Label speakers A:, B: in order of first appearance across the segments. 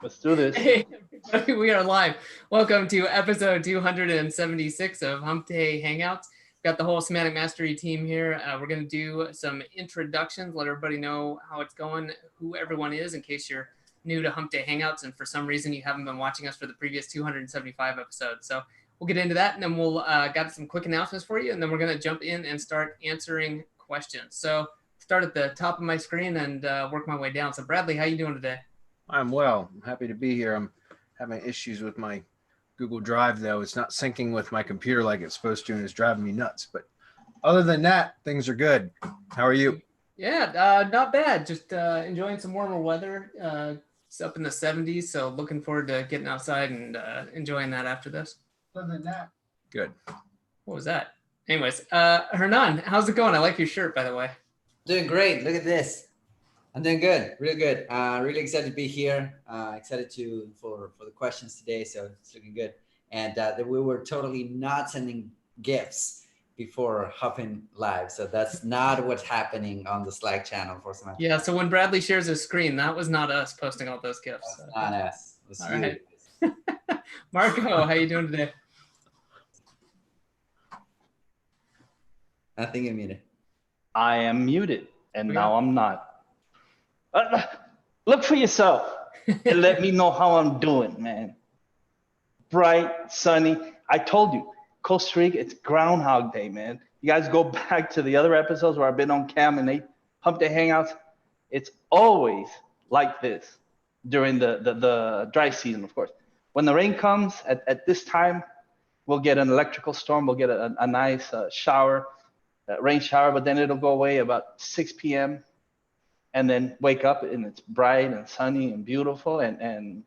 A: Let's do this.
B: Hey, everybody, we are live. Welcome to episode 276 of Hump Day Hangouts. We've got the whole Semantic Mastery team here. We're going to do some introductions, let everybody know how it's going, who everyone is, in case you're new to Hump Day Hangouts and for some reason you haven't been watching us for the previous 275 episodes. So we'll get into that, and then we'll got some quick announcements for you, and then we're going to jump in and start answering questions. So start at the top of my screen and work my way down. So Bradley, how you doing today?
C: I'm well. I'm happy to be here. I'm having issues with my Google Drive, though. It's not syncing with my computer like it's supposed to, and it's driving me nuts. But other than that, things are good. How are you?
B: Yeah, not bad. Just enjoying some warmer weather. It's up in the 70s, so looking forward to getting outside and enjoying that after this.
C: Other than that, good.
B: What was that? Anyways, Hernan, how's it going? I like your shirt, by the way.
D: Doing great. Look at this. I'm doing good, really good. Really excited to be here. Excited for the questions today, so it's looking good. And that we were totally not sending gifts before hopping live, so that's not what's happening on the Slack channel for Semantic.
B: Yeah, so when Bradley shares his screen, that was not us posting all those gifts.
D: That's not us. It was
B: All
D: you.
B: right. Marco, how you doing today?
D: I think I'm muted.
A: I am muted, and now I'm not. Look for yourself and let me know how I'm doing, man. Bright, sunny. I told you, Costa Rica, it's Groundhog Day, man. You guys go back to the other episodes where I've been on cam and they Hump Day Hangouts. It's always like this during the dry season, of course. When the rain comes at this time, we'll get an electrical storm. We'll get a nice shower, rain shower, but then it'll go away about 6 p.m. and then wake up and it's bright and sunny and beautiful and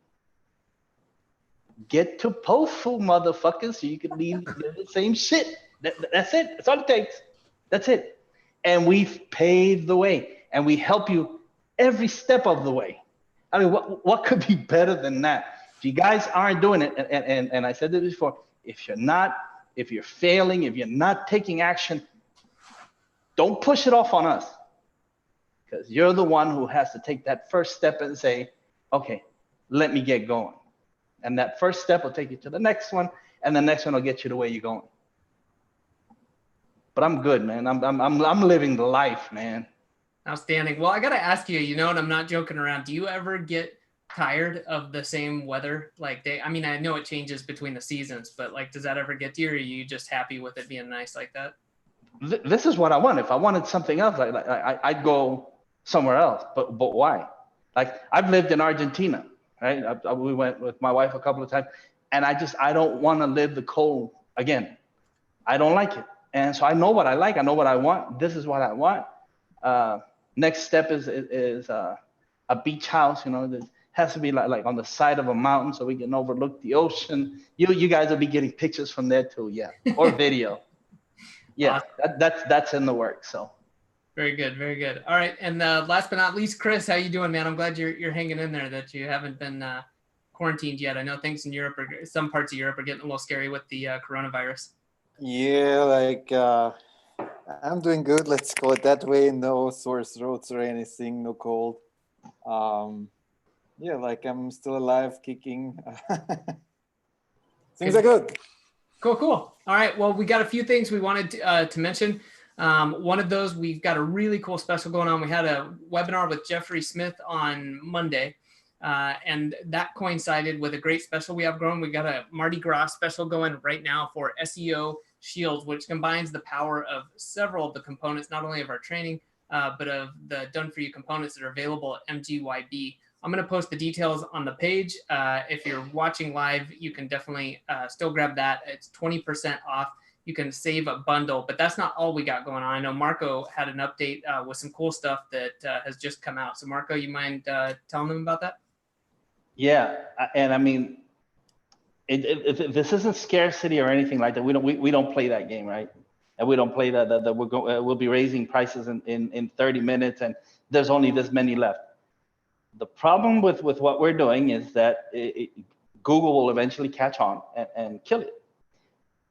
A: get to postful, motherfuckers, so you can leave the same shit. That's it. That's all it takes. That's it. And we've paved the way and we help you every step of the way. I mean, what could be better than that? If you guys aren't doing it, and I said this before, if you're failing, if you're not taking action, don't push it off on us. Because you're the one who has to take that first step and say, okay, let me get going. And that first step will take you to the next one, and the next one will get you to where you're going. But I'm good, man. I'm living the life, man.
B: Outstanding. Well, I got to ask you, you know, and I'm not joking around, do you ever get tired of the same weather? Like, I mean, I know it changes between the seasons, but like, does that ever get to you, or are you just happy with it being nice like that?
A: This is what I want. If I wanted something else, I'd go somewhere else, but why? Like, I've lived in Argentina, right? We went with my wife a couple of times, and I don't want to live the cold again. I don't like it, and so I know what I like. I know what I want. This is what I want. Next step is a beach house. You know, it has to be like on the side of a mountain so we can overlook the ocean. You guys will be getting pictures from there too, yeah, or video. Yeah, that's in the works. So.
B: Very good, very good. All right, and last but not least, Chris, how you doing, man? I'm glad you're hanging in there, that you haven't been quarantined yet. I know things in Europe, some parts of Europe are getting a little scary with the coronavirus.
E: Yeah, like I'm doing good. Let's call it that way. No sore throats or anything. No cold. Yeah, like I'm still alive, kicking. Things are good.
B: Cool. All right. Well, we got a few things we wanted to mention. One of those, we've got a really cool special going on. We had a webinar with Jeffrey Smith on Monday, and that coincided with a great special we have going. We got a Mardi Gras special going right now for SEO Shield, which combines the power of several of the components, not only of our training, but of the done-for-you components that are available at MGYB. I'm going to post the details on the page. If you're watching live, you can definitely still grab that. It's 20% off. You can save a bundle, but that's not all we got going on. I know Marco had an update with some cool stuff that has just come out. So Marco, you mind telling them about that? Yeah,
A: and I mean, this isn't scarcity or anything like that. We don't play that game, right? And we don't play that we'll be raising prices in 30 minutes and there's only this many left. The problem with what we're doing is that Google will eventually catch on and kill it.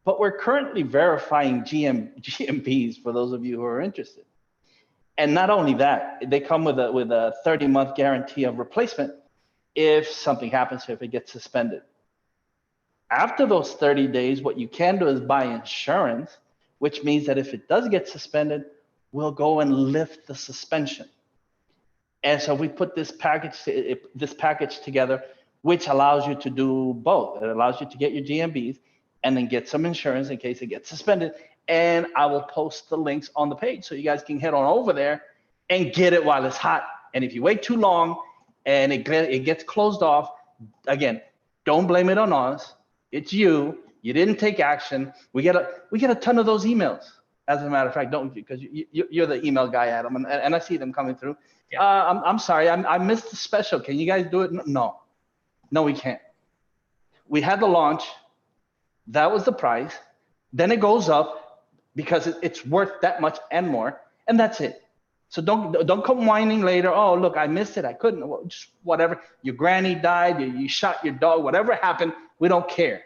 A: But we're currently verifying GMBs for those of you who are interested. And not only that, they come with a 30-month guarantee of replacement if something happens, if it gets suspended. After those 30 days, what you can do is buy insurance, which means that if it does get suspended, we'll go and lift the suspension. And so we put this package together, which allows you to do both. It allows you to get your GMBs and then get some insurance in case it gets suspended. And I will post the links on the page so you guys can head on over there and get it while it's hot. And if you wait too long and it gets closed off, again, don't blame it on us. It's you. You didn't take action. We get a ton of those emails. As a matter of fact, don't, because you're the email guy, Adam, and I see them coming through. Yeah. I'm sorry, I missed the special. Can you guys do it? No, we can't. We had the launch. That was the price. Then it goes up because it's worth that much and more, and that's it. So don't come whining later. Oh, look, I missed it. I couldn't. Well, just whatever. Your granny died. You shot your dog. Whatever happened, we don't care.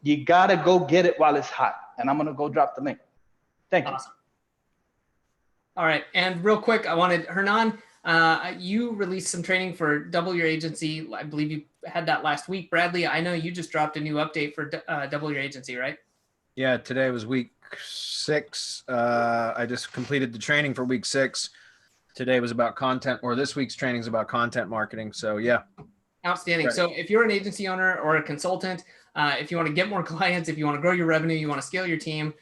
A: You gotta go get it while it's hot. And I'm gonna go drop the link. Thank you.
B: Awesome. All right, and real quick, I wanted Hernan. You released some training for Double Your Agency. I believe you had that last week. Bradley, I know you just dropped a new update for Double Your Agency, right?
C: Yeah, today was week 6. I just completed the training for week 6. Today was about content, or this week's training is about content marketing. So yeah.
B: Outstanding. So if you're an agency owner or a consultant, if you want to get more clients, if you want to grow your revenue, you want to scale your team,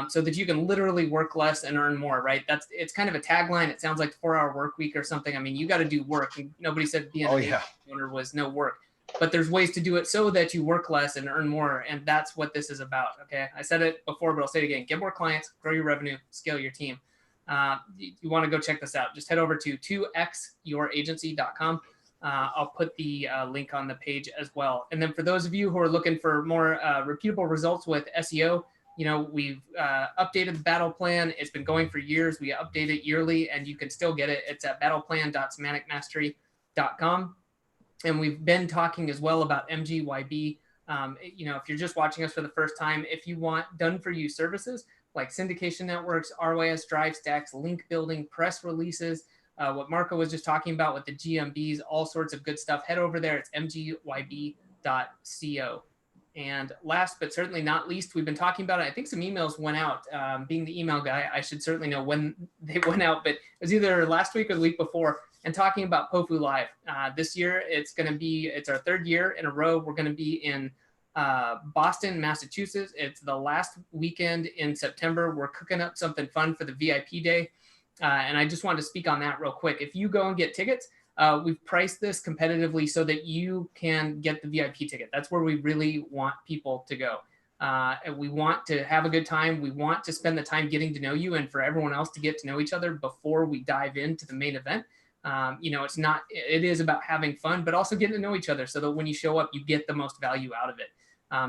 B: so that you can literally work less and earn more, right? It's kind of a tagline. It sounds like 4-hour work week or something. I mean, you got to do work. Nobody said being an agency owner was no work, but there's ways to do it so that you work less and earn more. And that's what this is about. Okay. I said it before, but I'll say it again. Get more clients, grow your revenue, scale your team. You want to go check this out. Just head over to 2xyouragency.com. I'll put the link on the page as well. And then for those of you who are looking for more repeatable results with SEO, you know, we've updated the battle plan. It's been going for years. We update it yearly, and you can still get it. It's at battleplan.semanticmastery.com. And we've been talking as well about MGYB. You know, if you're just watching us for the first time, if you want done-for-you services like syndication networks, ROAS, drive stacks, link building, press releases, what Marco was just talking about with the GMBs, all sorts of good stuff, head over there. It's mgyb.co. And last but certainly not least, we've been talking about it. I think some emails went out. Being the email guy, I should certainly know when they went out, but it was either last week or the week before, and talking about POFU Live. This year, it's our 3rd year in a row. We're going to be in Boston, Massachusetts. It's the last weekend in September. We're cooking up something fun for the VIP day. And I just wanted to speak on that real quick. If you go and get tickets, we've priced this competitively so that you can get the VIP ticket. That's where we really want people to go. And we want to have a good time. We want to spend the time getting to know you and for everyone else to get to know each other before we dive into the main event. You know, it is about having fun, but also getting to know each other so that when you show up, you get the most value out of it.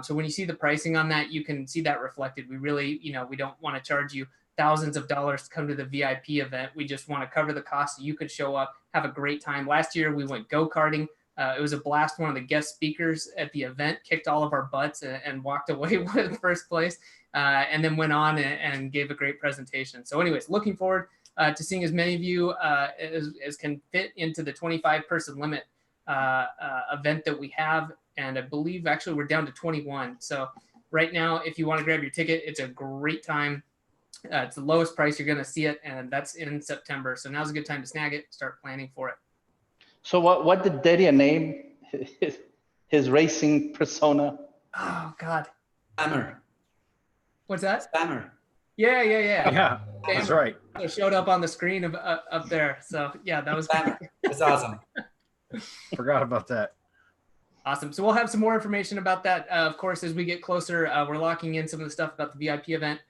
B: So when you see the pricing on that, you can see that reflected. We really, you know, we don't want to charge you thousands of dollars to come to the VIP event. We just want to cover the cost so you could show up, have a great time. Last year, we went go-karting. It was a blast. One of the guest speakers at the event kicked all of our butts and walked away with first place, and then went on and gave a great presentation. So anyways, looking forward to seeing as many of you as can fit into the 25-person limit event that we have. And I believe actually we're down to 21. So right now, if you want to grab your ticket, it's a great time. It's the lowest price you're going to see it, and that's in September. So now's a good time to snag it, start planning for it.
A: So what did Dedia name his racing persona?
B: Oh, God.
D: Spammer.
B: What's that?
D: Spammer.
B: Yeah.
C: Yeah, that's right.
B: It showed up on the screen up there. So, yeah, that was
D: Spammer. That's awesome.
C: Forgot about that.
B: Awesome. So we'll have some more information about that. Of course, as we get closer, we're locking in some of the stuff about the VIP event.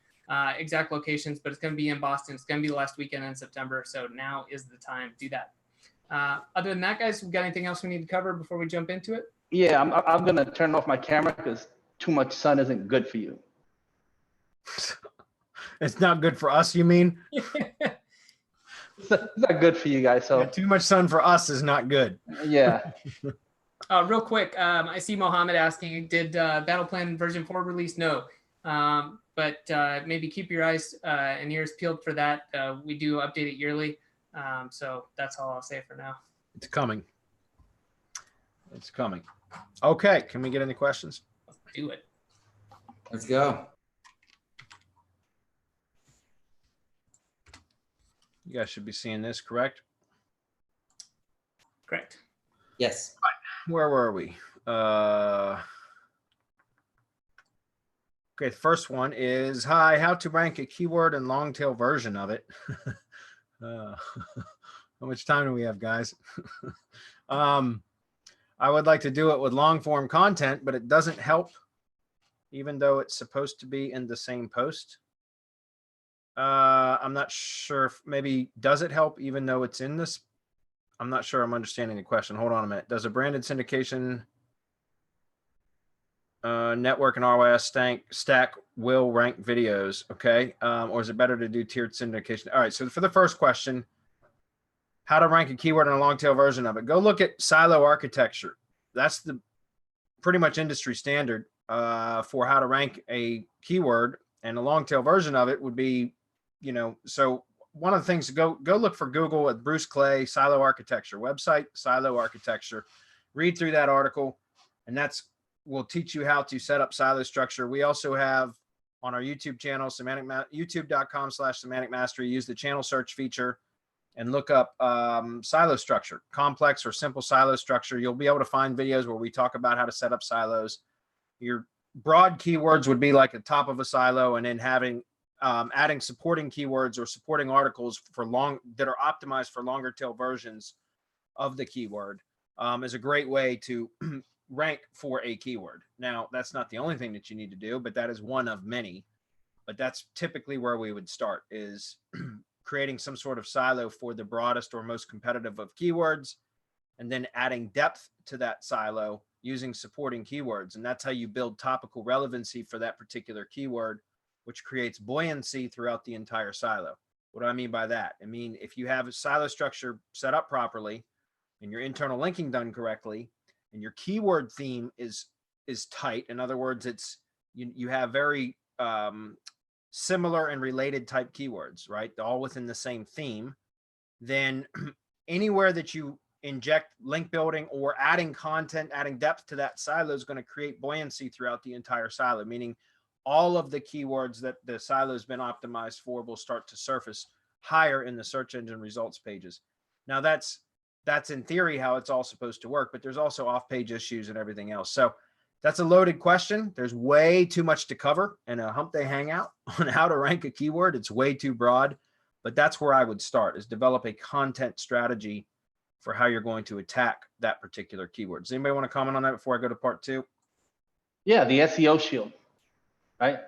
B: Exact locations, but it's going to be in Boston. It's going to be the last weekend in September. So now is the time to do that. Other than that, guys, we got anything else we need to cover before we jump into it?
A: Yeah, I'm going to turn off my camera because too much sun isn't good for you.
C: It's not good for us, you mean?
A: It's not good for you guys. So
C: yeah, too much sun for us is not good.
A: Yeah.
B: Real quick, I see Mohammed asking, did Battle Plan version 4 release? No. But maybe keep your eyes and ears peeled for that. We do update it yearly. So that's all I'll say for now.
C: It's coming. It's coming. Okay, can we get any questions?
B: Let's do it.
D: Let's go.
C: You guys should be seeing this, correct?
B: Correct.
D: Yes.
C: Where were we? Okay, the first one is, hi, how to rank a keyword and long tail version of it. How much time do we have, guys? I would like to do it with long form content, but it doesn't help, even though it's supposed to be in the same post. I'm not sure if maybe does it help even though it's in this? I'm not sure I'm understanding the question. Hold on a minute. Does a branded syndication network and ROI stack will rank videos? Okay. Or is it better to do tiered syndication? All right. So for the first question, how to rank a keyword in a long tail version of it, go look at silo architecture. That's the pretty much industry standard for how to rank a keyword, and a long tail version of it would be, you know, so one of the things to go look for Google at Bruce Clay, silo architecture website, silo architecture, read through that article, and that's will teach you how to set up silo structure. We also have on our YouTube channel, youtube.com/semantic mastery, use the channel search feature and look up silo structure, complex or simple silo structure. You'll be able to find videos where we talk about how to set up silos. Your broad keywords would be like the top of a silo, and then having adding supporting keywords or supporting articles for that are optimized for longer tail versions of the keyword is a great way to rank for a keyword. Now, that's not the only thing that you need to do, but that is one of many. But that's typically where we would start, is creating some sort of silo for the broadest or most competitive of keywords, and then adding depth to that silo using supporting keywords. And that's how you build topical relevancy for that particular keyword, which creates buoyancy throughout the entire silo. What do I mean by that? I mean, if you have a silo structure set up properly and your internal linking done correctly, and your keyword theme is tight, in other words, it's you have very similar and related type keywords, right? All within the same theme, then anywhere that you inject link building or adding content, adding depth to that silo is going to create buoyancy throughout the entire silo, meaning all of the keywords that the silo has been optimized for will start to surface higher in the search engine results pages. Now that's in theory how it's all supposed to work, but there's also off-page issues and everything else. So that's a loaded question. There's way too much to cover in a Hump Day Hangout on how to rank a keyword. It's way too broad, but that's where I would start, is develop a content strategy for how you're going to attack that particular keyword. Does anybody want to comment on that before I go to part two?
A: Yeah, the SEO Shield, right?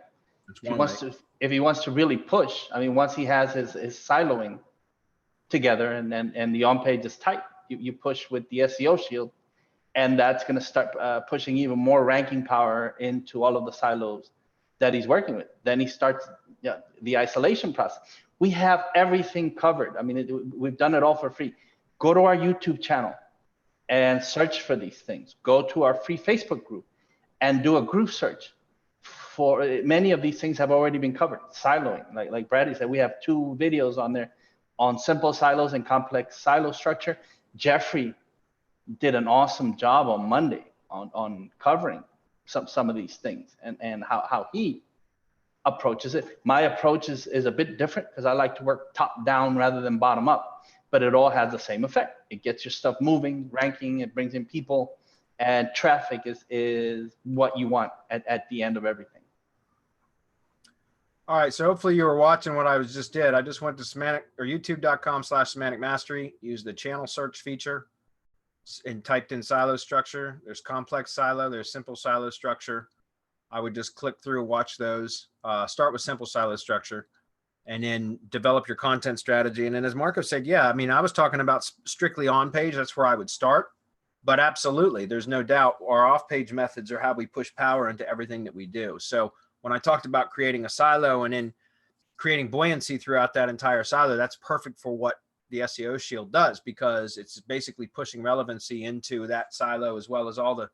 A: If he wants to really push, I mean, once he has his siloing together and the on-page is tight, you push with the SEO Shield, and that's going to start pushing even more ranking power into all of the silos that he's working with. Then he starts the isolation process. We have everything covered. I mean, we've done it all for free. Go to our YouTube channel and search for these things. Go to our free Facebook group and do a group search. For many of these things have already been covered. Siloing, like Brady said, we have 2 videos on there on simple silos and complex silo structure. Jeffrey did an awesome job on Monday on covering some of these things and how he approaches it. My approach is a bit different because I like to work top down rather than bottom up, but it all has the same effect. It gets your stuff moving, ranking, it brings in people, and traffic is what you want at the end of everything.
C: All right, so hopefully you were watching what I just did. I just went to youtube.com/semantic mastery, used the channel search feature and typed in silo structure. There's complex silo, there's simple silo structure. I would just click through, watch those, start with simple silo structure, and then develop your content strategy. And then as Marco said, yeah, I mean, I was talking about strictly on page. That's where I would start. But absolutely, there's no doubt our off-page methods are how we push power into everything that we do. So when I talked about creating a silo and then creating buoyancy throughout that entire silo, that's perfect for what the SEO Shield does, because it's basically pushing relevancy into that silo as well as all the,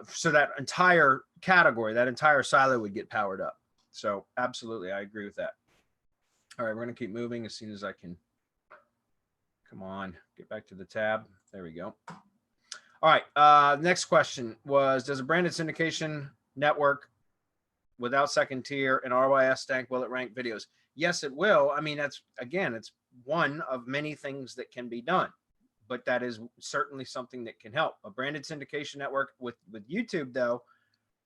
C: so that entire category, that entire silo would get powered up. So absolutely, I agree with that. All right, we're going to keep moving as soon as I can. Come on, get back to the tab. There we go. All right. Next question was, does a branded syndication network without second tier and RYS stack, will it rank videos? Yes, it will. I mean, that's, again, it's one of many things that can be done, but that is certainly something that can help. A branded syndication network with YouTube, though,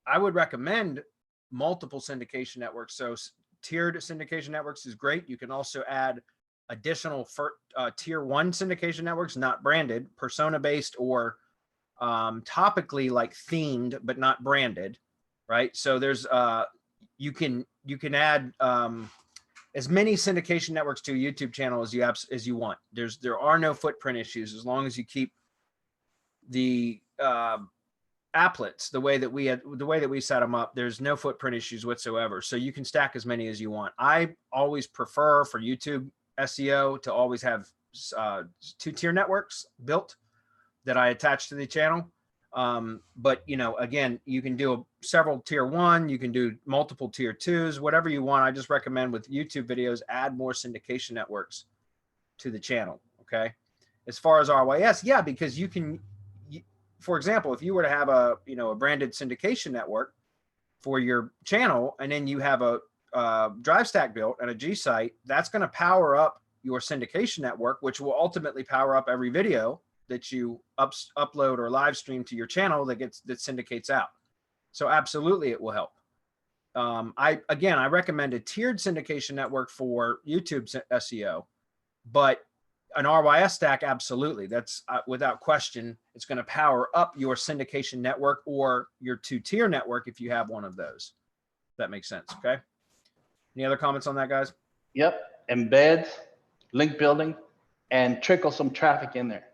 C: I would recommend multiple syndication networks. So tiered syndication networks is great. You can also add additional tier 1 syndication networks, not branded, persona-based or topically like themed, but not branded, right? So there's you can add as many syndication networks to a YouTube channel as you want. There are no footprint issues as long as you keep the applets the way that we set them up. There's no footprint issues whatsoever. So you can stack as many as you want. I always prefer for YouTube SEO to always have 2-tier networks built that I attach to the channel. But you know, again, you can do several tier 1, you can do multiple tier 2s, whatever you want. I just recommend with YouTube videos, add more syndication networks to the channel. Okay. As far as RYS, yeah, because for example, if you were to have a branded syndication network for your channel, and then you have a drive stack built and a G site, that's going to power up your syndication network, which will ultimately power up every video that you upload or live stream to your channel that syndicates out. So absolutely, it will help. I recommend a tiered syndication network for YouTube SEO, but an RYS stack, absolutely. That's without question. It's going to power up your syndication network or your 2-tier network if you have one of those. That makes sense. Okay. Any other comments on that, guys?
A: Yep. Embed, link building, and trickle some traffic in there.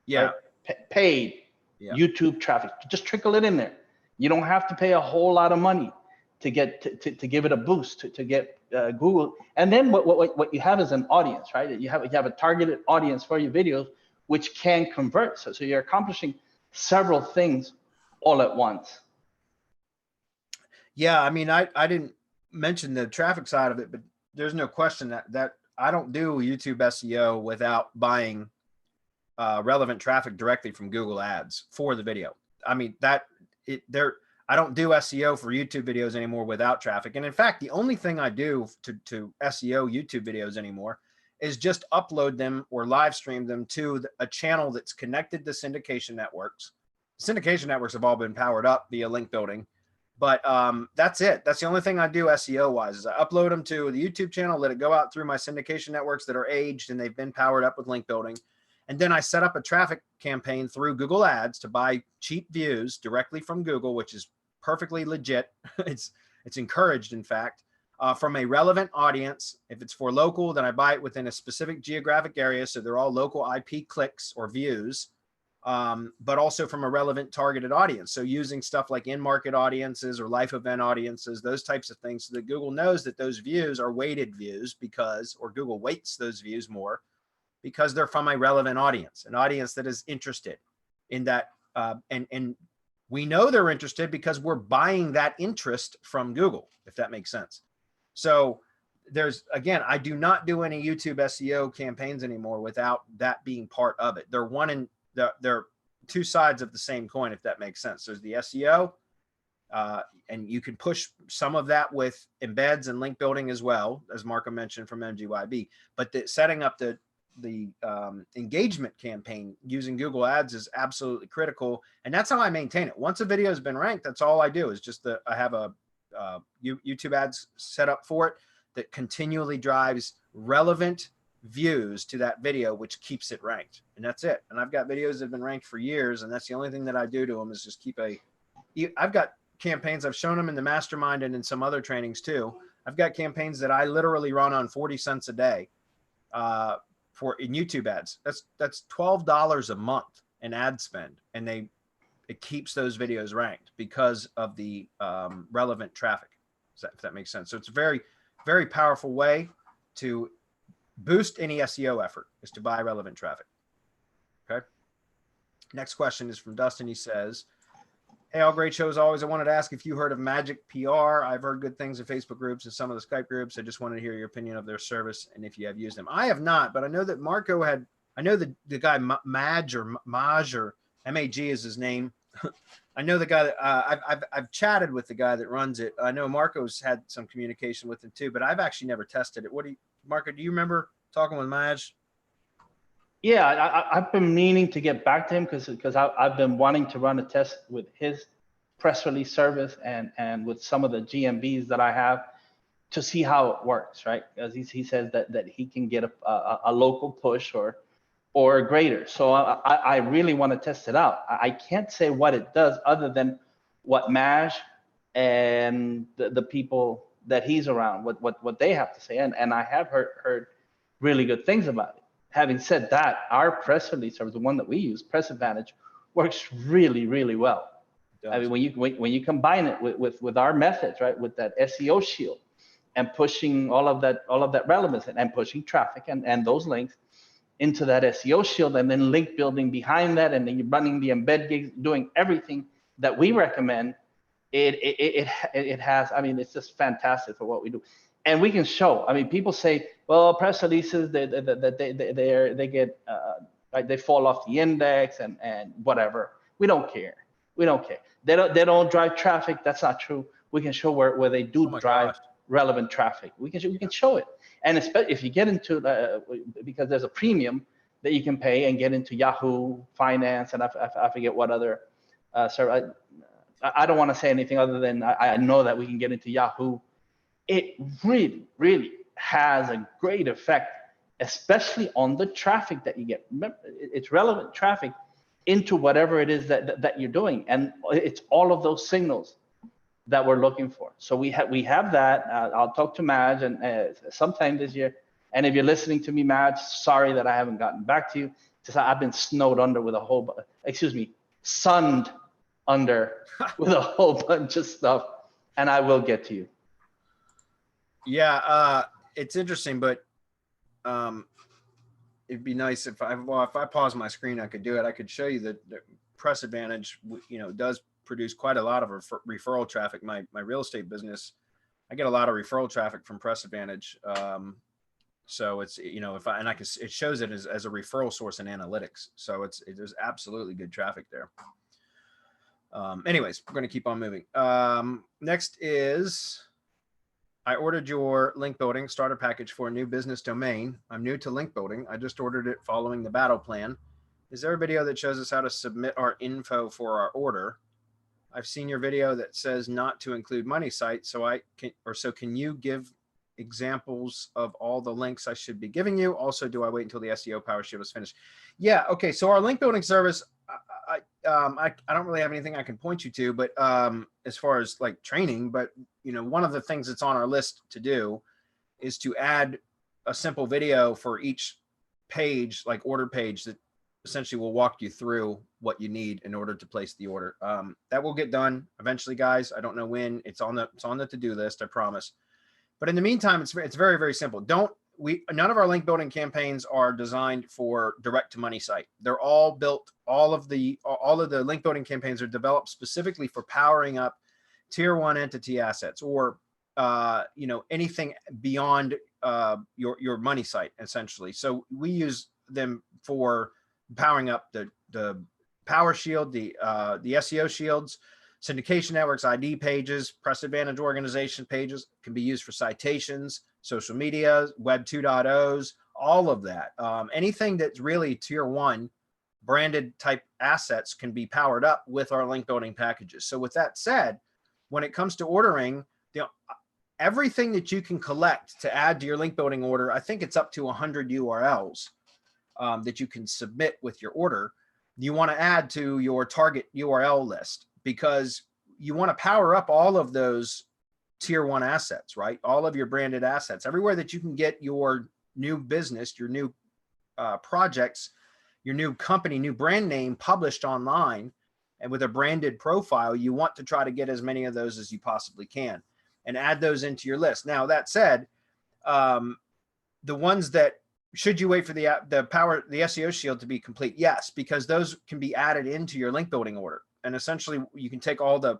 C: Yeah.
A: Right? Paid YouTube traffic. Just trickle it in there. You don't have to pay a whole lot of money to get to give it a boost, to get Google. And then what you have is an audience, right? You have a targeted audience for your videos, which can convert. So you're accomplishing several things all at once.
C: Yeah, I mean, I didn't mention the traffic side of it, but there's no question that I don't do YouTube SEO without buying relevant traffic directly from Google Ads for the video. I mean, I don't do SEO for YouTube videos anymore without traffic. And in fact, the only thing I do to SEO YouTube videos anymore is just upload them or live stream them to a channel that's connected to syndication networks. Syndication networks have all been powered up via link building, but that's it. That's the only thing I do SEO wise is I upload them to the YouTube channel, let it go out through my syndication networks that are aged and they've been powered up with link building. And then I set up a traffic campaign through Google Ads to buy cheap views directly from Google, which is perfectly legit. It's encouraged, in fact, from a relevant audience. If it's for local, then I buy it within a specific geographic area. So they're all local IP clicks or views, but also from a relevant targeted audience. So using stuff like in-market audiences or life event audiences, those types of things, so that Google knows that those views are weighted views or Google weights those views more because they're from a relevant audience, an audience that is interested in that. And we know they're interested because we're buying that interest from Google, if that makes sense. So again, I do not do any YouTube SEO campaigns anymore without that being part of it. They're two sides of the same coin, if that makes sense. There's the SEO, and you can push some of that with embeds and link building as well, as Marco mentioned from MGYB. But setting up the engagement campaign using Google Ads is absolutely critical, and that's how I maintain it. Once a video has been ranked, that's all I do is just I have a YouTube ads set up for it that continually drives relevant views to that video, which keeps it ranked, and that's it. And I've got videos that have been ranked for years, and that's the only thing that I do to them is just I've got campaigns, I've shown them in the mastermind and in some other trainings too. I've got campaigns that I literally run on 40 cents a day in YouTube ads. That's $12 a month in ad spend, and it keeps those videos ranked because of the relevant traffic, if that makes sense. So it's a very, very powerful way to boost any SEO effort is to buy relevant traffic. Okay. Next question is from Dustin. He says, hey, all great shows always. I wanted to ask if you heard of Magic PR. I've heard good things in Facebook groups and some of the Skype groups. I just wanted to hear your opinion of their service and if you have used them. I have not, but I know that Marco had, I know the guy Maj or MAG is his name. I know the guy that I've chatted with the guy that runs it. I know Marco's had some communication with him too, but I've actually never tested it. Marco, do you remember talking with Maj?
A: Yeah, I've been meaning to get back to him because I've been wanting to run a test with his press release service and with some of the GMBs that I have to see how it works, right? Because he says that he can get a local push or a greater. So I really want to test it out. I can't say what it does other than what Maj and the people that he's around, what they have to say. And I have heard really good things about it. Having said that, our press release service, the one that we use, Press Advantage, works really, really well. I mean, when you combine it with our methods, right, with that SEO shield and pushing all of that relevance and pushing traffic and those links into that SEO shield, and then link building behind that, and then you're running the embed gigs, doing everything that we recommend. It has. I mean, it's just fantastic for what we do, and we can show. I mean, people say, well, press releases they get like they fall off the index and whatever. We don't care. We don't care. They don't drive traffic. That's not true. We can show where they do drive relevant traffic. We can show it. And especially if you get into because there's a premium that you can pay and get into Yahoo Finance, and I forget what other service. I don't want to say anything other than I know that we can get into Yahoo. It really, really has a great effect, especially on the traffic that you get. Remember, it's relevant traffic into whatever it is that you're doing, and it's all of those signals that we're looking for. So we have that. I'll talk to Maj and sometime this year. And if you're listening to me, Maj, sorry that I haven't gotten back to you. Just I've been snowed under with sunned under with a whole bunch of stuff, and I will get to you.
C: Yeah, it's interesting, but it'd be nice if I pause my screen, I could do it. I could show you that the Press Advantage, does produce quite a lot of referral traffic. My real estate business, I get a lot of referral traffic from Press Advantage. So it's, it shows it as a referral source in analytics. So there's absolutely good traffic there. Anyways, we're going to keep on moving. Next is, I ordered your link building starter package for a new business domain. I'm new to link building. I just ordered it following the battle plan. Is there a video that shows us how to submit our info for our order? I've seen your video that says not to include money sites. So can you give examples of all the links I should be giving you? Also, do I wait until the SEO Power Shield is finished? Yeah. Okay. So our link building service, I don't really have anything I can point you to, but as far as like training, but one of the things that's on our list to do is to add a simple video for each page, like order page, that essentially will walk you through what you need in order to place the order. That will get done eventually, guys. I don't know when. It's on the to-do list, I promise. But in the meantime, it's very, very simple. None of our link building campaigns are designed for direct to money site. They're all built, all of the link building campaigns are developed specifically for powering up tier 1 entity assets, or anything beyond your money site, essentially. So we use them for powering up the Power Shield, the SEO shields, syndication networks, ID pages, Press Advantage organization pages, can be used for citations, social media, Web 2.0s, all of that. Anything that's really tier 1 branded type assets can be powered up with our link building packages. So with that said, when it comes to ordering, everything that you can collect to add to your link building order, I think it's up to 100 URLs that you can submit with your order. You want to add to your target URL list, because you want to power up all of those tier 1 assets, right? All of your branded assets, everywhere that you can get your new business, your new projects, your new company, new brand name published online and with a branded profile. You want to try to get as many of those as you possibly can and add those into your list. Now, that said, the ones that, should you wait for the SEO Shield to be complete? Yes, because those can be added into your link building order. And essentially you can take all the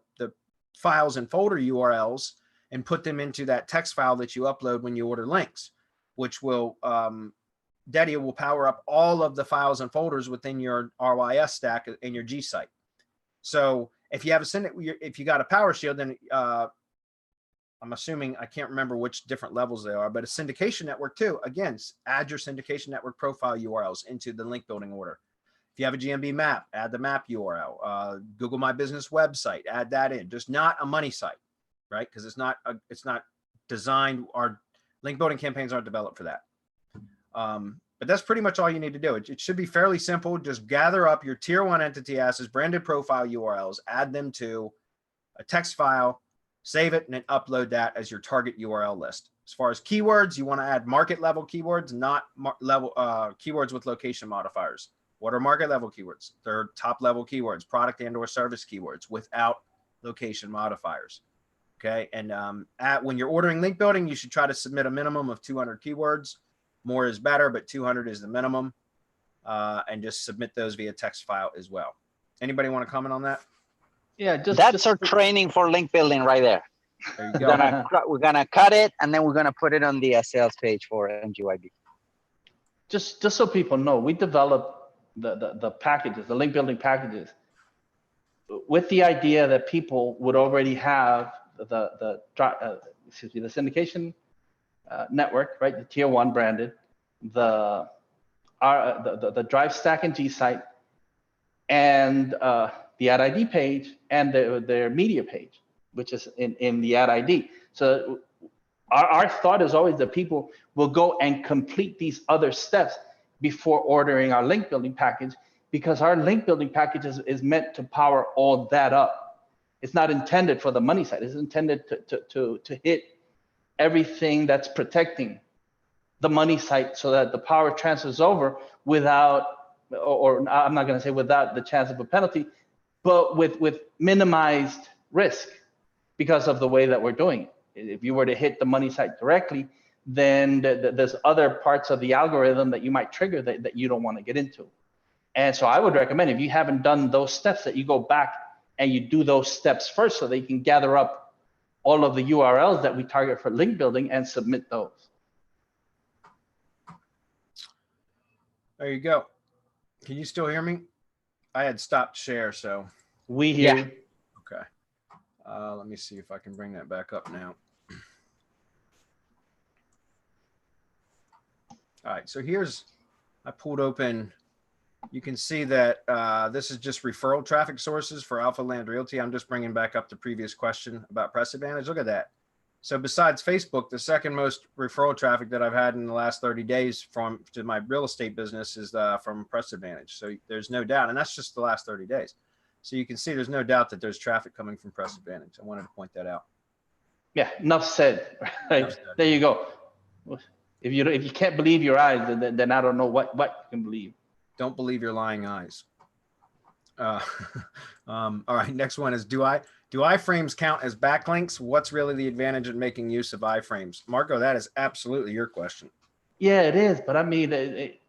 C: files and folder URLs and put them into that text file that you upload when you order links, which will Dedia will power up all of the files and folders within your RYS stack in your G site. So if you have if you got a Power Shield, then I'm assuming, I can't remember which different levels they are, but a syndication network too. Again, add your syndication network profile URLs into the link building order. If you have a GMB map, add the map URL. Google My Business website, add that in. Just not a money site, right? Because it's not designed. Our link building campaigns aren't developed for that. But that's pretty much all you need to do. It should be fairly simple. Just gather up your tier 1 entity assets, branded profile URLs, add them to a text file, save it, and then upload that as your target URL list. As far as keywords, you want to add market level keywords, not keywords with location modifiers. What are market level keywords? They're top level keywords, product and or service keywords without location modifiers. Okay. And when you're ordering link building, you should try to submit a minimum of 200 keywords. More is better, but 200 is the minimum. And just submit those via text file as well. Anybody want to comment on that?
A: Yeah,
F: that's our training for link building right there.
C: There you go.
F: We're gonna cut it, and then we're gonna put it on the sales page for MGYB.
A: Just so people know, we developed the packages, the link building packages, with the idea that people would already have the syndication network, right? The tier 1 branded, the drive stack and G site, and the ad ID page, and their media page, which is in the ad ID. So our thought is always that people will go and complete these other steps before ordering our link building package, because our link building package is meant to power all that up. It's not intended for the money side. It's intended to hit everything that's protecting the money site, so that the power transfers over without, or I'm not going to say without the chance of a penalty, but with minimized risk because of the way that we're doing it. If you were to hit the money site directly, then there's other parts of the algorithm that you might trigger that you don't want to get into. And so I would recommend, if you haven't done those steps, that you go back and you do those steps first, so that you can gather up all of the URLs that we target for link building and submit those.
C: There you go. Can you still hear me? I had stopped share, so.
A: We hear you.
C: Okay. Let me see if I can bring that back up now. All right, so I pulled open, you can see that this is just referral traffic sources for Alpha Land Realty. I'm just bringing back up the previous question about Press Advantage. Look at that. So besides Facebook, the second most referral traffic that I've had in the last 30 days to my real estate business is from Press Advantage. So there's no doubt, and that's just the last 30 days. So you can see there's no doubt that there's traffic coming from Press Advantage. I wanted to point that out.
A: Yeah, enough said. Right? Enough said. There you go. If you can't believe your eyes, then I don't know what you can believe.
C: Don't believe your lying eyes. All right, next one is, do iframes count as backlinks? What's really the advantage in making use of iframes? Marco, that is absolutely your question.
A: Yeah, it is. But I mean, it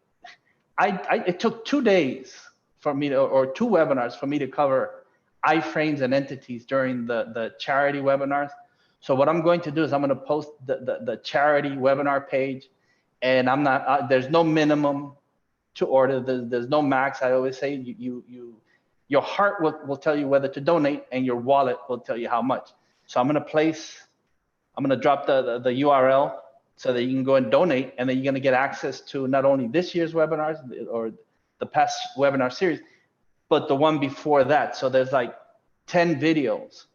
A: took 2 days for me to, or 2 webinars for me to cover iframes and entities during the charity webinars. So what I'm going to do is I'm going to post the charity webinar page, and I'm not, there's no minimum to order. There's no max. I always say your heart will tell you whether to donate, and your wallet will tell you how much. So I'm going to drop the URL so that you can go and donate, and then you're going to get access to not only this year's webinars or the past webinar series, but the one before that. So there's like 10 videos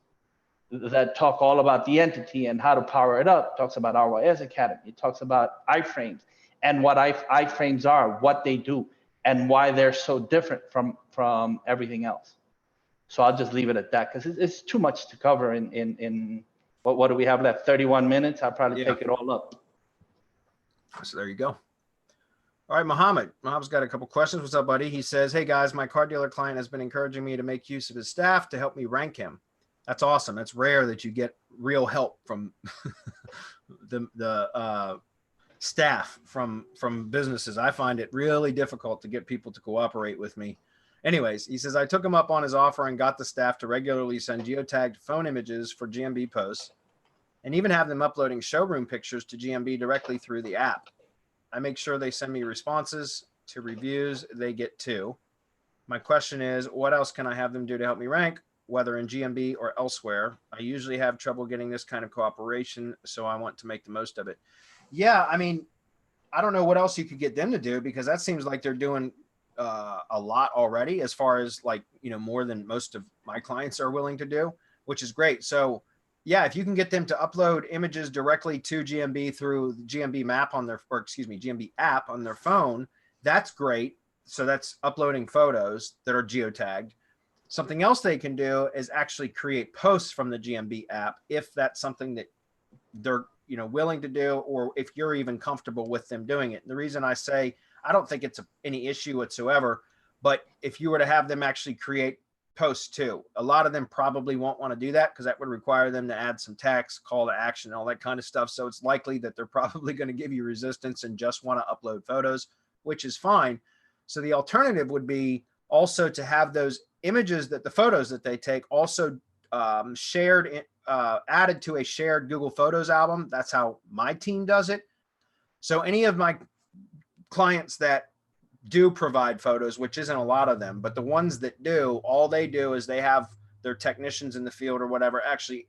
A: that talk all about the entity and how to power it up. It talks about RYS Academy. It talks about iframes and what iframes are, what they do, and why they're so different from everything else. So I'll just leave it at that, because it's too much to cover in what do we have left? 31 minutes. I'll probably take it all up.
C: So there you go. All right, Mohammed's got a couple questions. What's up, buddy? He says, hey guys, my car dealer client has been encouraging me to make use of his staff to help me rank him. That's awesome. It's rare that you get real help from the staff from businesses. I find it really difficult to get people to cooperate with me. Anyways, he says, I took him up on his offer and got the staff to regularly send geotagged phone images for GMB posts, and even have them uploading showroom pictures to GMB directly through the app. I make sure they send me responses to reviews. They get 2. My question is, what else can I have them do to help me rank, whether in GMB or elsewhere? I usually have trouble getting this kind of cooperation, so I want to make the most of it. Yeah, I mean, I don't know what else you could get them to do, because that seems like they're doing a lot already, as far as like, you know, more than most of my clients are willing to do, which is great. So yeah, if you can get them to upload images directly to GMB through the GMB map on their, or excuse me, GMB app on their phone, that's great. So that's uploading photos that are geotagged. Something else they can do is actually create posts from the GMB app, if that's something that they're, you know, willing to do, or if you're even comfortable with them doing it. And the reason I say, I don't think it's any issue whatsoever, but if you were to have them actually create posts too, a lot of them probably won't want to do that, because that would require them to add some text, call to action, all that kind of stuff. So it's likely that they're probably going to give you resistance and just want to upload photos, which is fine. So the alternative would be also to have those images, that the photos that they take, also shared, added to a shared Google Photos album. That's how my team does it. So any of my clients that do provide photos, which isn't a lot of them, but the ones that do, all they do is they have their technicians in the field or whatever actually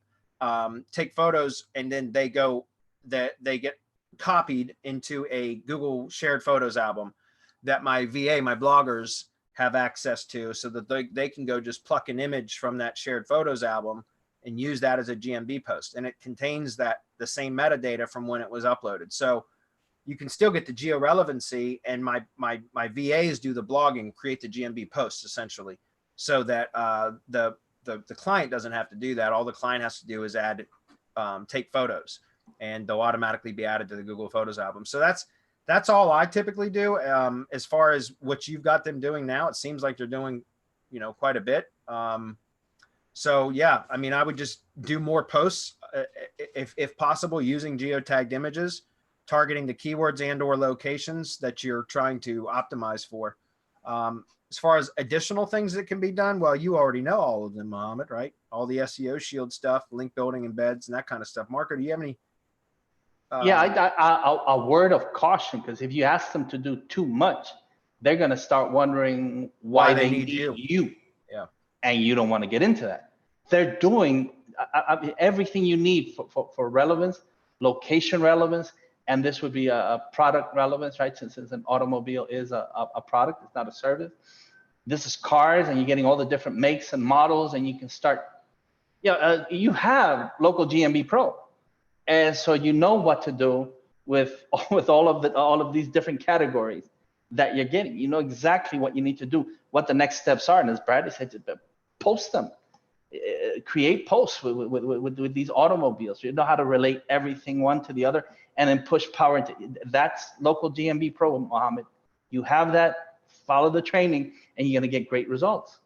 C: take photos, and then they get copied into a Google shared photos album that my VA, my bloggers, have access to, so that they can go just pluck an image from that shared photos album and use that as a GMB post. And it contains the same metadata from when it was uploaded. So you can still get the geo relevancy, and my VAs do the blogging, create the GMB posts essentially, so that the client doesn't have to do that. All the client has to do is take photos, and they'll automatically be added to the Google Photos album. So that's all I typically do. As far as what you've got them doing now, it seems like they're doing, you know, quite a bit. So yeah, I mean, I would just do more posts if possible, using geotagged images, targeting the keywords and or locations that you're trying to optimize for. As far as additional things that can be done, well, you already know all of them, Mohammed, right? All the SEO Shield stuff, link building, embeds, and that kind of stuff. Marco, do you have any?
A: Yeah, a word of caution, because if you ask them to do too much, they're going to start wondering why they need you.
C: Yeah.
A: And you don't want to get into that. They're doing everything you need for relevance, location relevance, and this would be a product relevance, right? Since an automobile is a product, it's not a service. This is cars, and you're getting all the different makes and models, and you can start, you have local GMB Pro. And so you know what to do with all of these different categories that you're getting. You know exactly what you need to do, what the next steps are. And as Bradley said, post them, create posts with these automobiles. You know how to relate everything one to the other, and then push power into. That's local GMB Pro, Mohammed. You have that. Follow the training, and you're gonna get great results.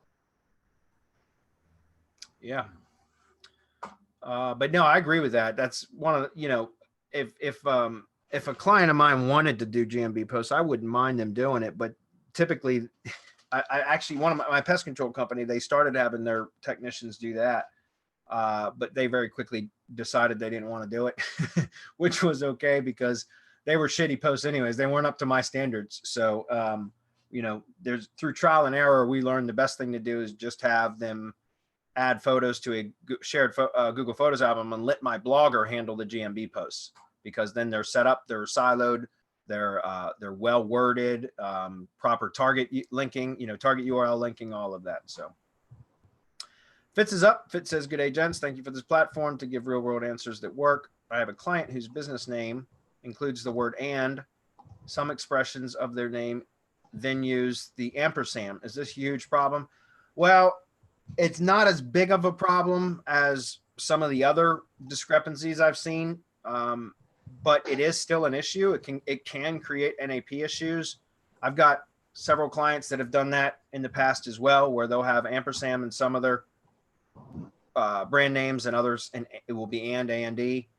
C: Yeah. But no, I agree with that. That's one of the, you know, if a client of mine wanted to do GMB posts, I wouldn't mind them doing it. But typically, I actually, one of my pest control company, they started having their technicians do that. But they very quickly decided they didn't want to do it, which was okay, because they were shitty posts anyways. They weren't up to my standards. So, you know, through trial and error, we learned the best thing to do is just have them add photos to a shared Google Photos album and let my blogger handle the GMB posts, because then they're set up, they're siloed, they're well worded, proper target linking, you know, target URL linking, all of that. So Fitz is up. Fitz says, "Good day, gents. Thank you for this platform to give real world answers that work. I have a client whose business name includes the word and some expressions of their name, then use the ampersand. Is this a huge problem?" Well, it's not as big of a problem as some of the other discrepancies I've seen, but it is still an issue. It can create NAP issues. I've got several clients that have done that in the past as well, where they'll have ampersand in some of their brand names, and others, and it will be and A and D.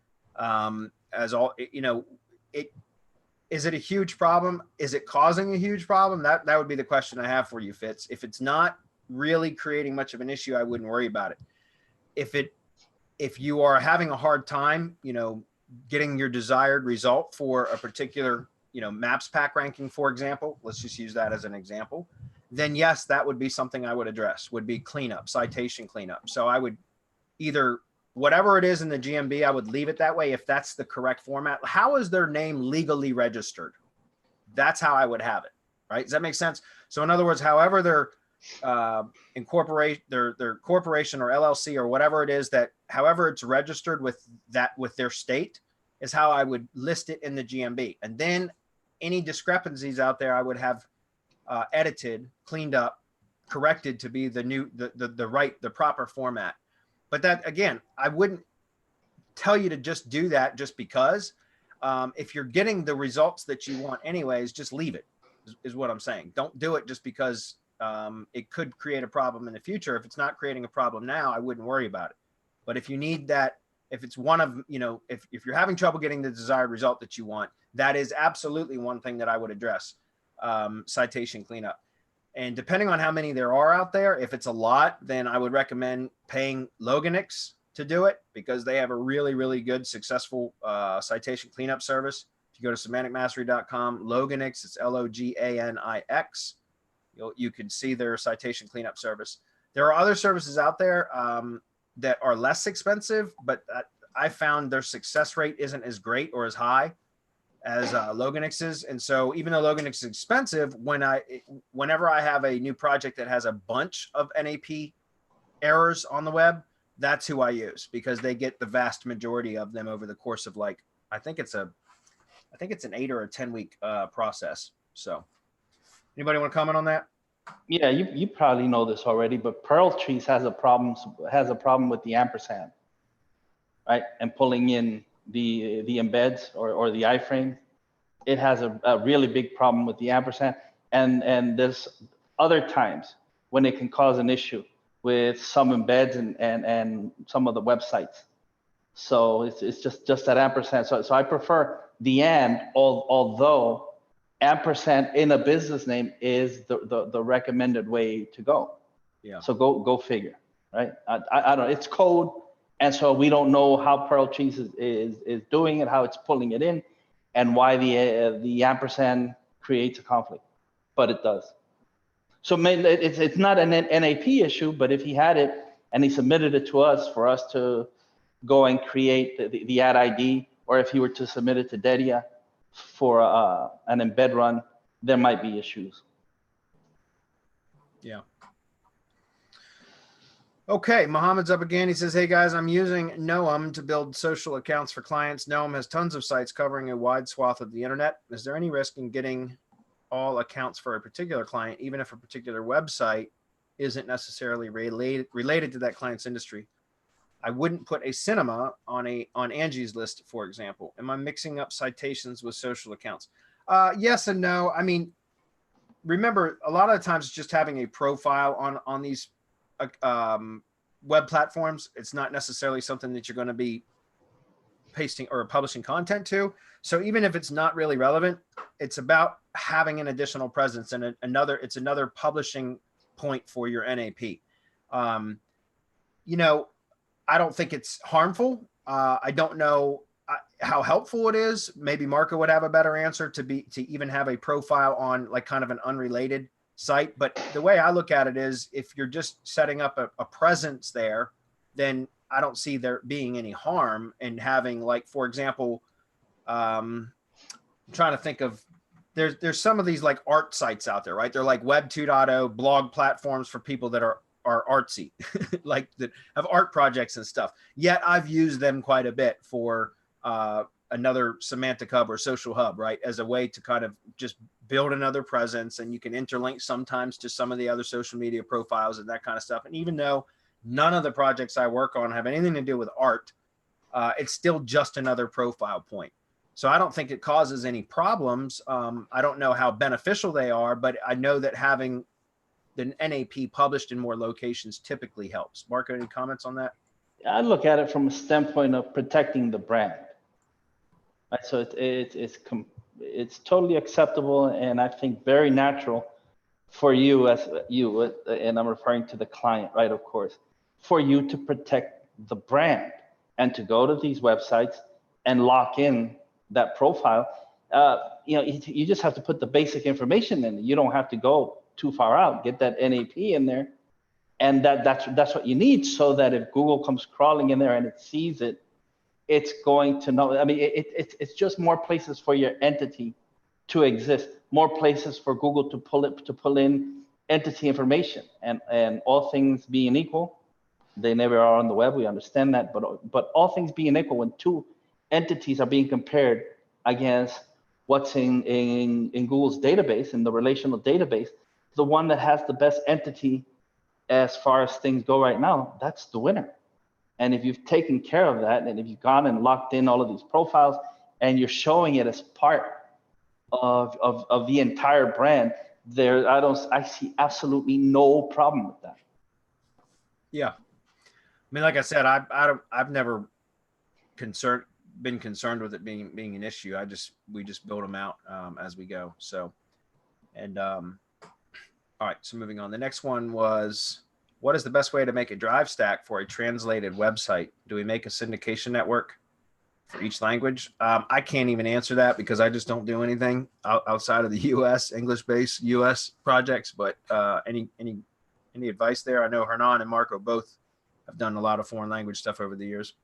C: As all, you know, is it a huge problem? Is it causing a huge problem? That would be the question I have for you, Fitz. If it's not really creating much of an issue, I wouldn't worry about it. If you are having a hard time, you know, getting your desired result for a particular maps pack ranking, for example, let's just use that as an example, then yes, that would be something I would address, would be cleanup, citation cleanup. So I would either, whatever it is in the GMB, I would leave it that way if that's the correct format. How is their name legally registered? That's how I would have it, right? Does that make sense? So in other words, however their incorporate their corporation or LLC or whatever it is, that however it's registered with their state is how I would list it in the GMB. And then any discrepancies out there, I would have edited, cleaned up, corrected to be the proper format. But that, again, I wouldn't tell you to just do that just because. If you're getting the results that you want anyways, just leave it, is what I'm saying. Don't do it just because it could create a problem in the future. If it's not creating a problem now, I wouldn't worry about it. But if you need that, if it's one of, if you're having trouble getting the desired result that you want, that is absolutely one thing that I would address, citation cleanup. And depending on how many there are out there, if it's a lot, then I would recommend paying Loganix to do it, because they have a really, really good, successful citation cleanup service. If you go to semanticmastery.com, Loganix, it's Loganix, you can see their citation cleanup service. There are other services out there that are less expensive, but I found their success rate isn't as great or as high as Loganix's. And so even though Loganix is expensive, whenever I have a new project that has a bunch of NAP errors on the web, that's who I use, because they get the vast majority of them over the course of I think it's an 8 or a 10 week process. So anybody want to comment on that?
A: Yeah, you probably know this already, but Pearl Trees has a problem with the ampersand, right? And pulling in the embeds or the iframes. It has a really big problem with the ampersand. And there's other times when it can cause an issue with some embeds and some of the websites. So it's just that ampersand. So I prefer the and, although ampersand in a business name is the recommended way to go.
C: Yeah. So
A: go figure, right? I don't know, it's code. And so we don't know how Pearl Trees is doing it, how it's pulling it in, and why the ampersand creates a conflict, but it does. So it's not an NAP issue, but if he had it and he submitted it to us for us to go and create the ad ID, or if he were to submit it to Dedia for an embed run, there might be issues.
C: Yeah. Okay, Mohammed's up again. He says, hey guys, I'm using Knowem to build social accounts for clients. Knowem has tons of sites covering a wide swath of the internet. Is there any risk in getting all accounts for a particular client, even if a particular website isn't necessarily related to that client's industry? I wouldn't put a cinema on Angie's list, for example. Am I mixing up citations with social accounts? Yes and no. I mean, remember, a lot of the times it's just having a profile on these web platforms. It's not necessarily something that you're going to be pasting or publishing content to. So even if it's not really relevant, it's about having an additional presence and it's another publishing point for your NAP. I don't think it's harmful. I don't know how helpful it is. Maybe Marco would have a better answer to even have a profile on kind of an unrelated site. But the way I look at it is, if you're just setting up a presence there, then I don't see there being any harm in having, for example, I'm trying to think of, there's some of these art sites out there, right? They're like Web 2.0 blog platforms for people that are artsy, that have art projects and stuff. Yet I've used them quite a bit for another semantic hub or social hub, right? As a way to kind of just build another presence, and you can interlink sometimes to some of the other social media profiles and that kind of stuff. And even though none of the projects I work on have anything to do with art, it's still just another profile point. So I don't think it causes any problems. I don't know how beneficial they are, but I know that having the NAP published in more locations typically helps. Marco, any comments on that?
A: I look at it from a standpoint of protecting the brand. Right? So it's totally acceptable, and I think very natural for you and I'm referring to the client, right? Of course, for you to protect the brand and to go to these websites and lock in that profile. you just have to put the basic information in. You don't have to go too far out. Get that NAP in there, and that's what you need, so that if Google comes crawling in there and it sees it, it's going to know. I mean, it's just more places for your entity to exist, more places for Google to pull in entity information, and all things being equal, they never are on the web. We understand that, but all things being equal, when two entities are being compared against what's in Google's database, in the relational database, the one that has the best entity as far as things go right now, that's the winner. And if you've taken care of that, and if you've gone and locked in all of these profiles, and you're showing it as part of the entire brand, I see absolutely no problem with that.
C: Yeah, I mean, like I said, I've never been concerned with it being an issue. We just build them out as we go. So, and all right. So moving on, the next one was, what is the best way to make a drive stack for a translated website? Do we make a syndication network for each language? I can't even answer that, because I just don't do anything outside of the U.S. English-based U.S. projects. But any advice there? I know Hernan and Marco both have done a lot of foreign language stuff over the years.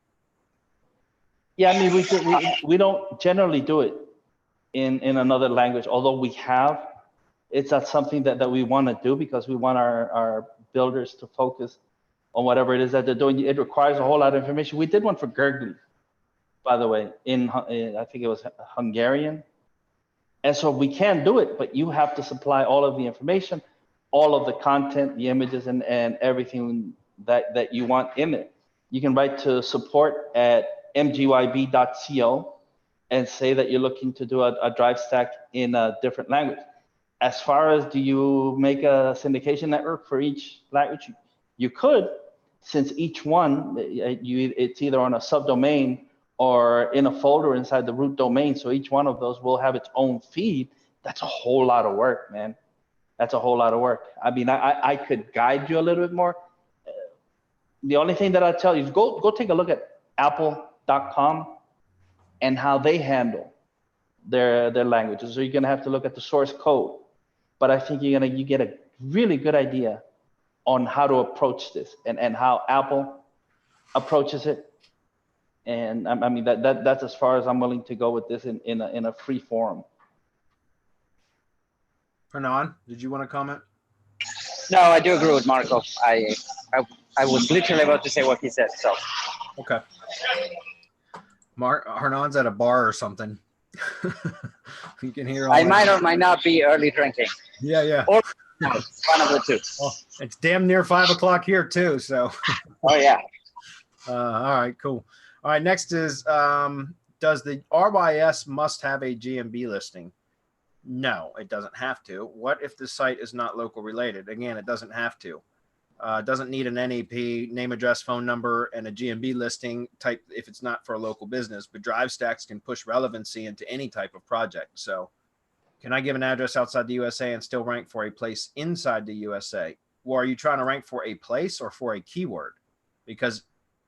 A: Yeah, I mean, we don't generally do it in another language, although we have. It's not something that we want to do, because we want our builders to focus on whatever it is that they're doing. It requires a whole lot of information. We did one for Gurgly, by the way, in I think it was Hungarian. And so we can do it, but you have to supply all of the information, all of the content, the images, and everything that you want in it. You can write to support@mgyb.co and say that you're looking to do a drive stack in a different language. As far as, do you make a syndication network for each language? You could, since each one, it's either on a subdomain or in a folder inside the root domain. So each one of those will have its own feed. That's a whole lot of work, man. That's a whole lot of work. I mean, I could guide you a little bit more. The only thing that I tell you is go take a look at apple.com and how they handle their languages. So you're gonna have to look at the source code. But I think you get a really good idea on how to approach this, and how Apple approaches it. And I mean, that's as far as I'm willing to go with this in a free forum.
C: Hernan, did you want to comment?
F: No, I do agree with Marco. I was literally about to say what he said. So.
C: Okay. Hernan's at a bar or something. You can hear all
F: I might or might not be early drinking.
C: Yeah.
F: Or no, one of the two.
C: Oh, it's damn near 5 o'clock here too. So.
F: Oh yeah.
C: All right, cool. All right, next is, does the RYS must have a GMB listing? No, it doesn't have to. What if the site is not local related? Again, it doesn't have to. Doesn't need an NAP, name, address, phone number, and a GMB listing type if it's not for a local business. But drive stacks can push relevancy into any type of project. So can I give an address outside the USA and still rank for a place inside the USA? Well, are you trying to rank for a place or for a keyword? Because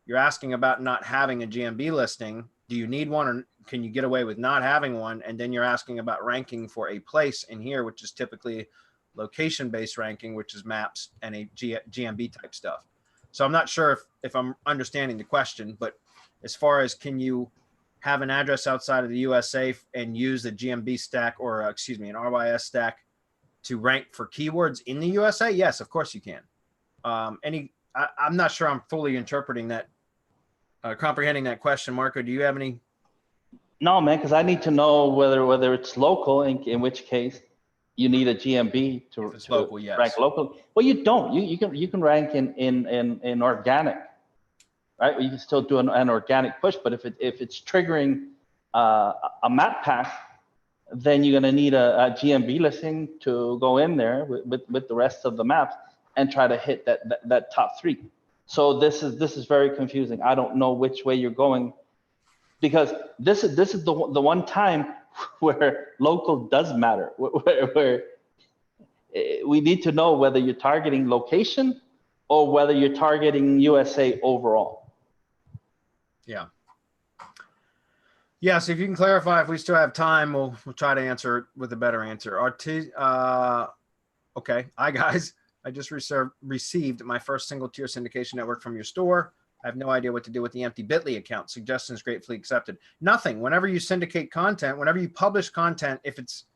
C: you're asking about not having a GMB listing. Do you need one, or can you get away with not having one? And then you're asking about ranking for a place in here, which is typically location-based ranking, which is maps and a GMB type stuff. So I'm not sure if I'm understanding the question, but as far as, can you have an address outside of the USA and use the GMB stack, or an RYS stack to rank for keywords in the USA? Yes, of course you can. I'm not sure I'm fully interpreting that, comprehending that question. Marco, do you have any?
A: No, man, because I need to know whether it's local, in which case you need a GMB to
C: local, yes.
A: Rank local. Well, you don't. You can rank in organic, right? You can still do an organic push, but if it's triggering a map pack, then you're gonna need a GMB listing to go in there with the rest of the maps and try to hit that top 3. So this is very confusing. I don't know which way you're going, because this is the one time where local does matter, where we need to know whether you're targeting location or whether you're targeting USA overall.
C: Yeah. Yes, if you can clarify, if we still have time, we'll try to answer it with a better answer. Okay. Hi, guys. I just received my first single tier syndication network from your store. I have no idea what to do with the empty Bitly account. Suggestions gratefully accepted. Nothing. Whenever you syndicate content, whenever you publish content, if it's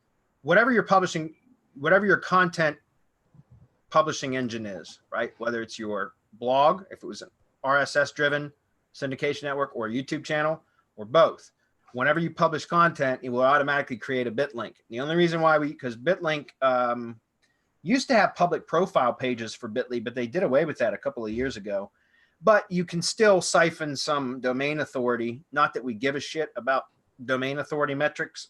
C: whatever you're publishing, whatever your content publishing engine is, right? Whether it's your blog, if it was an RSS driven syndication network, or a YouTube channel, or both. Whenever you publish content, it will automatically create a bitlink. The only reason why because bitlink used to have public profile pages for Bitly, but they did away with that a couple of years ago. But you can still siphon some domain authority. Not that we give a shit about domain authority metrics,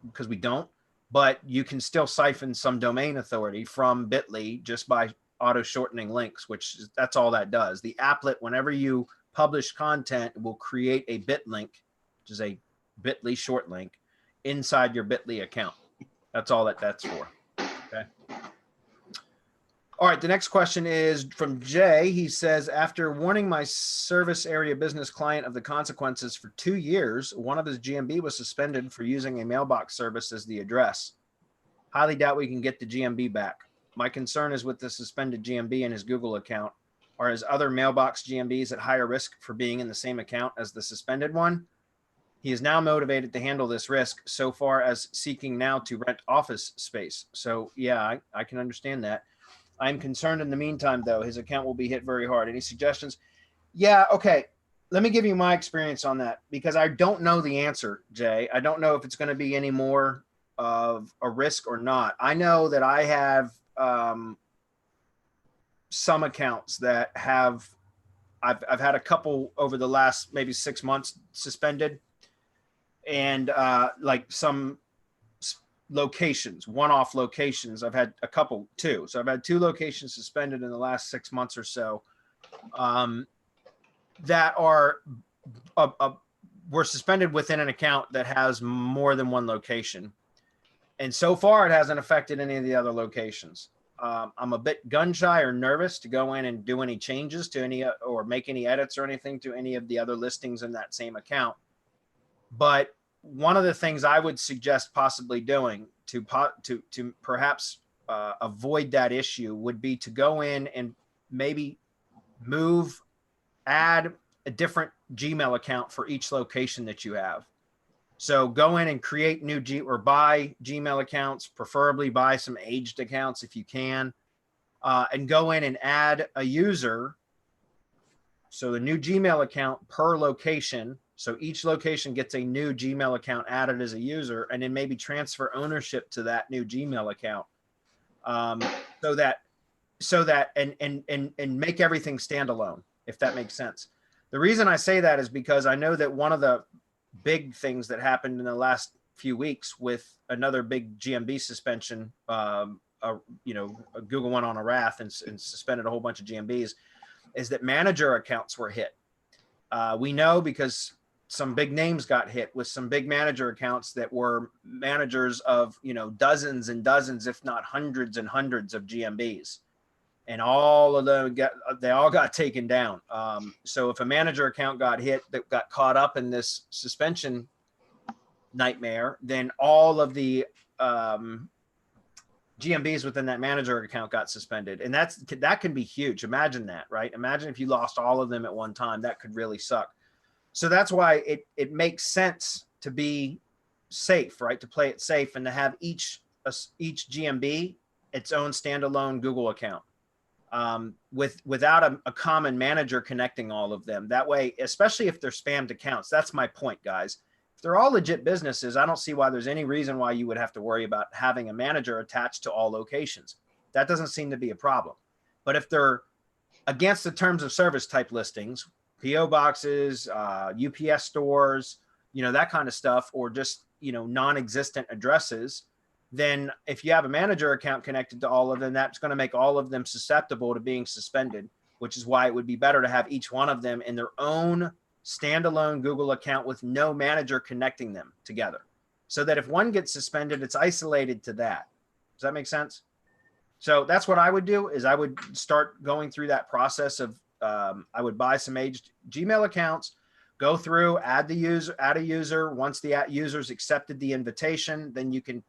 C: because we don't, but you can still siphon some domain authority from Bitly just by auto shortening links, which that's all that does. The applet, whenever you publish content, will create a bitlink, which is a Bitly short link, inside your Bitly account. That's all that's for. Okay. All right, the next question is from Jay. He says, after warning my service area business client of the consequences for 2 years, one of his GMB was suspended for using a mailbox service as the address. Highly doubt we can get the GMB back. My concern is with the suspended GMB in his Google account. Are his other mailbox GMBs at higher risk for being in the same account as the suspended one? He is now motivated to handle this risk so far as seeking now to rent office space. So yeah, I can understand that. I'm concerned in the meantime, though, his account will be hit very hard. Any suggestions? Yeah, okay. Let me give you my experience on that, because I don't know the answer, Jay. I don't know if it's going to be any more of a risk or not. I know that I have some accounts that have, I've had a couple over the last maybe 6 months suspended, and like some locations, one-off locations. I've had a couple too. So I've had 2 locations suspended in the last 6 months or so that are were suspended within an account that has more than one location. And so far it hasn't affected any of the other locations. I'm a bit gun shy or nervous to go in and do any changes to any or make any edits or anything to any of the other listings in that same account. But one of the things I would suggest possibly doing to perhaps avoid that issue would be to go in and maybe add a different Gmail account for each location that you have. So go in and create new or buy Gmail accounts, preferably buy some aged accounts if you can, and go in and add a user. So the new Gmail account per location. So each location gets a new Gmail account added as a user, and then maybe transfer ownership to that new Gmail account, so that and make everything standalone, if that makes sense. The reason I say that is because I know that one of the big things that happened in the last few weeks with another big GMB suspension, Google went on a wrath and suspended a whole bunch of GMBs, is that manager accounts were hit. We know because some big names got hit with some big manager accounts that were managers of, dozens and dozens, if not hundreds and hundreds of GMBs. And all of them they all got taken down. So if a manager account got hit that got caught up in this suspension nightmare, then all of the GMBs within that manager account got suspended. And that can be huge. Imagine that, right? Imagine if you lost all of them at one time. That could really suck. So that's why it makes sense to be safe, right? To play it safe and to have each GMB its own standalone Google account, without a common manager connecting all of them. That way, especially if they're spammed accounts, that's my point, guys. If they're all legit businesses, I don't see why there's any reason why you would have to worry about having a manager attached to all locations. That doesn't seem to be a problem. But if they're against the terms of service type listings, PO boxes, UPS stores, that kind of stuff, or just, non-existent addresses, then if you have a manager account connected to all of them, that's going to make all of them susceptible to being suspended, which is why it would be better to have each one of them in their own standalone Google account with no manager connecting them together, so that if one gets suspended, it's isolated to that. Does that make sense? So that's what I would do, is I would start going through that process of, I would buy some aged Gmail accounts, go through, add a user. Once the user's accepted the invitation, then you can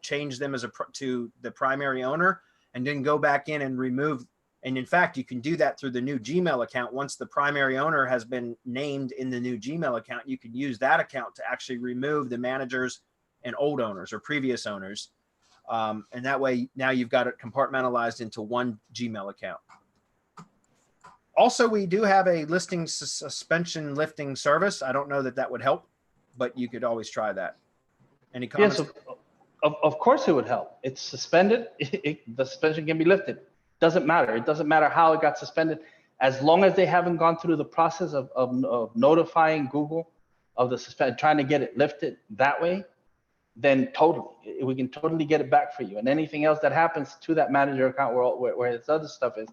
C: change them to the primary owner, and then go back in and remove. And in fact, you can do that through the new Gmail account. Once the primary owner has been named in the new Gmail account, you can use that account to actually remove the managers and old owners or previous owners. And that way, now you've got it compartmentalized into one Gmail account. Also, we do have a listing suspension lifting service. I don't know that would help, but you could always try that. Any comments?
A: Yes, of course it would help. It's suspended. The suspension can be lifted. Doesn't matter. It doesn't matter how it got suspended. As long as they haven't gone through the process of notifying Google of the suspension, trying to get it lifted that way, then we can totally get it back for you. And anything else that happens to that manager account where this other stuff is,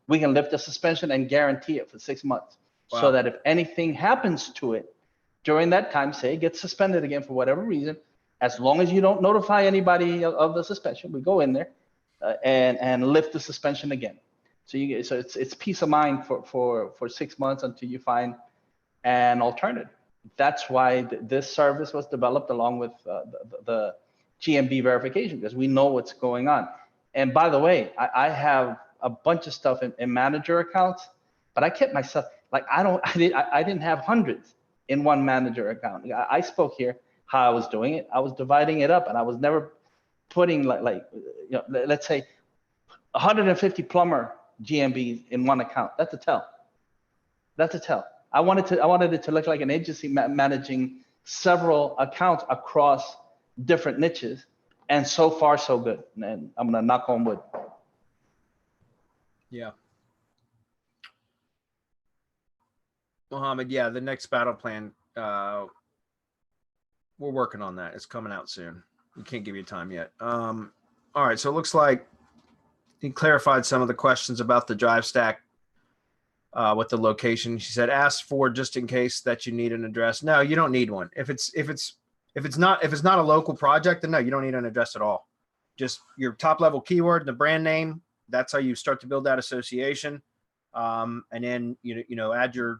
A: we can lift the suspension and guarantee it for 6 months.
C: Wow.
A: So that if anything happens to it during that time, say it gets suspended again for whatever reason, as long as you don't notify anybody of the suspension, we go in there and lift the suspension again. So it's peace of mind for 6 months until you find an alternative. That's why this service was developed along with the GMB verification, because we know what's going on. And by the way, I have a bunch of stuff in manager accounts, but I kept myself, like, I didn't have hundreds in one manager account. I spoke here how I was doing it. I was dividing it up, and I was never putting let's say 150 plumber GMBs in one account. That's a tell. That's a tell. I wanted it to look like an agency managing several accounts across different niches, and so far so good. And I'm gonna knock on wood.
C: Yeah. Mohammed, yeah, the next battle plan, we're working on that. It's coming out soon. We can't give you time yet. All right, so it looks like he clarified some of the questions about the drive stack with the location. She said, ask for just in case that you need an address. No, you don't need one. If it's not a local project, then no, you don't need an address at all. Just your top level keyword, the brand name. That's how you start to build that association. And then, add your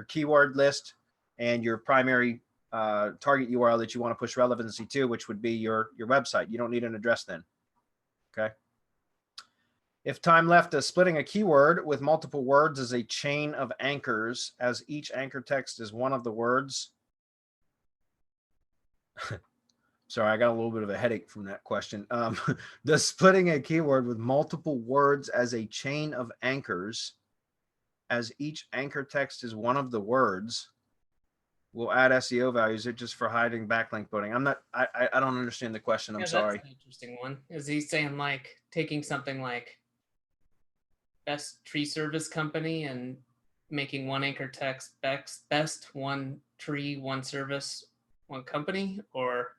C: keyword list and your primary target URL that you want to push relevancy to, which would be your website. You don't need an address then. Okay. If time left, splitting a keyword with multiple words is a chain of anchors, as each anchor text is one of the words. Sorry, I got a little bit of a headache from that question. Does splitting a keyword with multiple words as a chain of anchors, as each anchor text is one of the words, will add SEO values? Is it just for hiding backlink voting? I don't understand the question. I'm sorry.
B: That's an interesting one. Is he saying like taking something like best tree service company and making one anchor text best, one tree, one service, one company, or?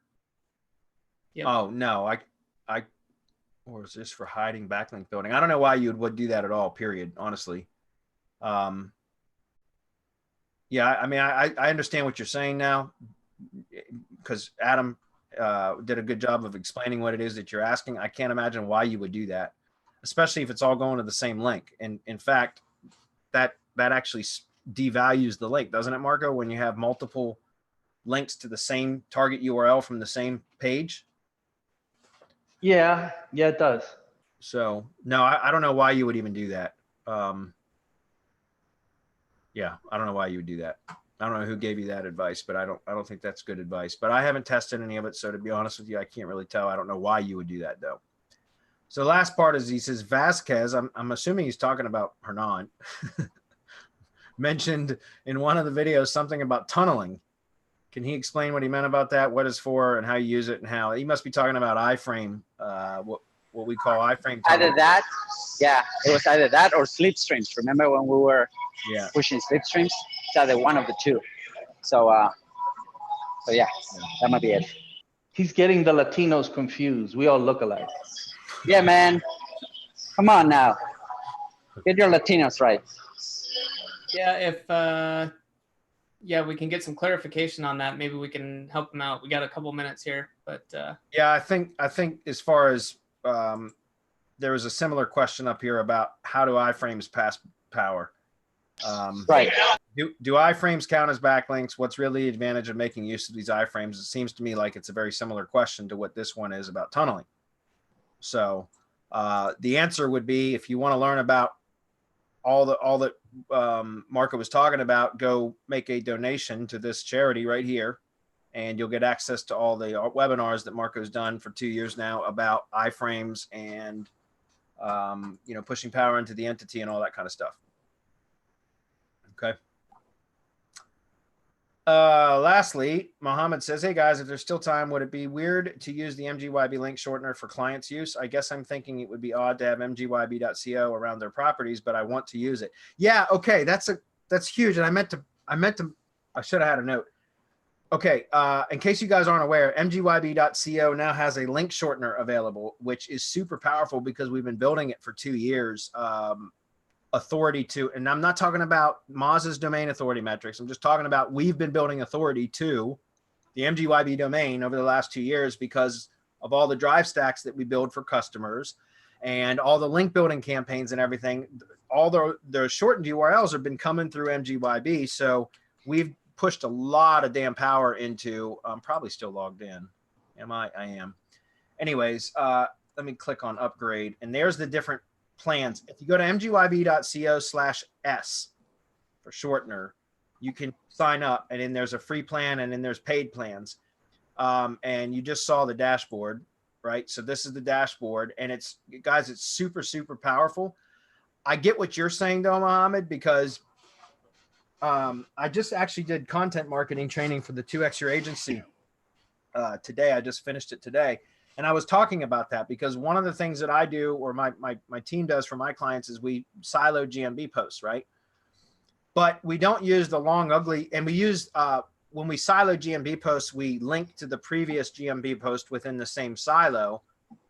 B: Yep.
C: Oh no, or is this for hiding backlink building? I don't know why you would do that at all, period, honestly. Yeah, I mean, I understand what you're saying now, because Adam did a good job of explaining what it is that you're asking. I can't imagine why you would do that, especially if it's all going to the same link. And in fact, that actually devalues the link, doesn't it, Marco, when you have multiple links to the same target URL from the same page?
A: Yeah, it does.
C: So no, I don't know why you would even do that. Yeah, I don't know why you would do that. I don't know who gave you that advice, but I don't think that's good advice. But I haven't tested any of it, so to be honest with you, I can't really tell. I don't know why you would do that though. So the last part is, he says Vazkez, I'm assuming he's talking about Hernan, mentioned in one of the videos something about tunneling. Can he explain what he meant about that, what it's for, and how you use it, and how? He must be talking about iframe, what we call iframe.
F: Either that, yeah, it was either that or slipstreams. Remember when we were pushing slipstreams? It's either one of the two. So yeah, that might be it.
A: He's getting the Latinos confused. We all look alike.
F: Yeah, man. Come on now. Get your Latinos right.
B: Yeah, if we can get some clarification on that, maybe we can help them out. We got a couple minutes here, but
C: yeah, I think as far as there was a similar question up here about how do iframes pass power.
F: Right.
C: Do iframes count as backlinks? What's really the advantage of making use of these iframes? It seems to me like it's a very similar question to what this one is about tunneling. So the answer would be, if you want to learn about all that Marco was talking about, go make a donation to this charity right here, and you'll get access to all the webinars that Marco's done for 2 years now about iframes and you know, pushing power into the entity and all that kind of stuff. Okay. Lastly, Mohammed says, hey guys, if there's still time, would it be weird to use the MGYB link shortener for clients' use? I guess I'm thinking it would be odd to have MGYB.co around their properties, but I want to use it. Yeah, okay, that's huge. And I should have had a note. Okay, in case you guys aren't aware, MGYB.co now has a link shortener available, which is super powerful because we've been building it for 2 years. Authority to, and I'm not talking about Moz's domain authority metrics. I'm just talking about, we've been building authority to the MGYB domain over the last 2 years because of all the drive stacks that we build for customers and all the link building campaigns and everything. All the shortened URLs have been coming through MGYB. So we've pushed a lot of damn power into, I'm probably still logged in. Am I? I am. Anyways, let me click on upgrade, and there's the different plans. If you go to mgyb.co/s for shortener, you can sign up, and then there's a free plan, and then there's paid plans. And you just saw the dashboard, right? So this is the dashboard, and it's, guys, it's super, super powerful. I get what you're saying though, Mohammed, because I just actually did content marketing training for the 2X Your Agency today. I just finished it today. And I was talking about that because one of the things that I do, or my team does for my clients, is we silo GMB posts, right? But we don't use the long, ugly, and we use, when we silo GMB posts, we link to the previous GMB post within the same silo,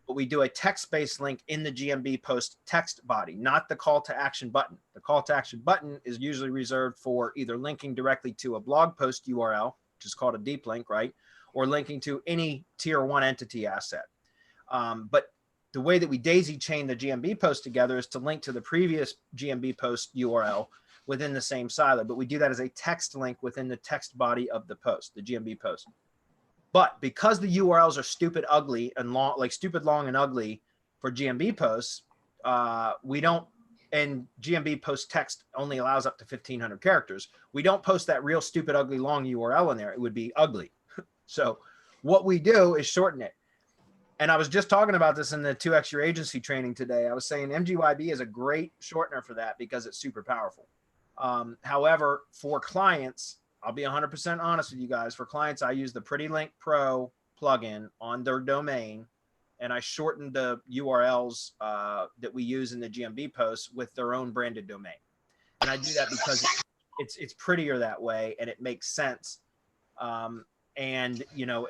C: but we do a text-based link in the GMB post text body, not the call to action button. The call to action button is usually reserved for either linking directly to a blog post URL, which is called a deep link, right? Or linking to any tier 1 entity asset. But the way that we daisy chain the GMB post together is to link to the previous GMB post URL within the same silo. But we do that as a text link within the text body of the post, the GMB post. But because the URLs are stupid, ugly, and long, like stupid, long, and ugly for GMB posts, we don't, and GMB post text only allows up to 1,500 characters. We don't post that real stupid, ugly, long URL in there. It would be ugly. So what we do is shorten it. And I was just talking about this in the 2X Your Agency training today. I was saying MGYB is a great shortener for that because it's super powerful. However, for clients, I'll be 100% honest with you guys. For clients, I use the Pretty Link Pro plugin on their domain, and I shorten the URLs that we use in the GMB posts with their own branded domain. And I do that because it's prettier that way, and it makes sense. And, you know,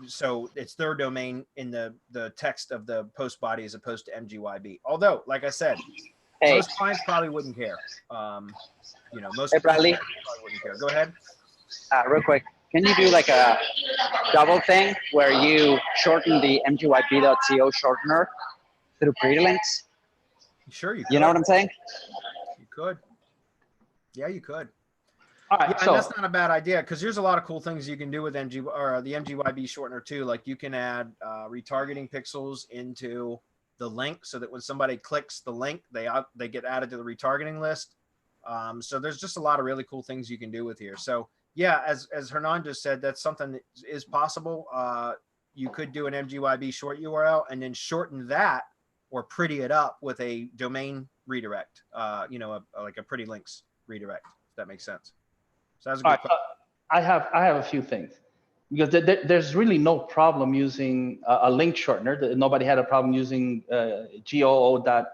C: so it's their domain in the text of the post body as opposed to MGYB. Although, like I said, most clients probably wouldn't care. You know, most
F: Bradley,
C: probably wouldn't care. Go ahead.
F: Real quick, can you do like a double thing where you shorten the MGYB.co shortener through pretty links?
C: Sure, you could.
F: You know what I'm saying?
C: You could. Yeah, you could.
A: All right,
C: Yeah,
A: so
C: and that's not a bad idea because there's a lot of cool things you can do with the MGYB shortener too. Like you can add retargeting pixels into the link so that when somebody clicks the link, they get added to the retargeting list. So there's just a lot of really cool things you can do with here. So yeah, as Hernan just said, that's something that is possible. You could do an MGYB short URL and then shorten that or pretty it up with a domain redirect. You know, like a pretty links redirect, if that makes sense. So that's a good question.
A: I have a few things because there's really no problem using a link shortener. Nobody had a problem using goo.gl.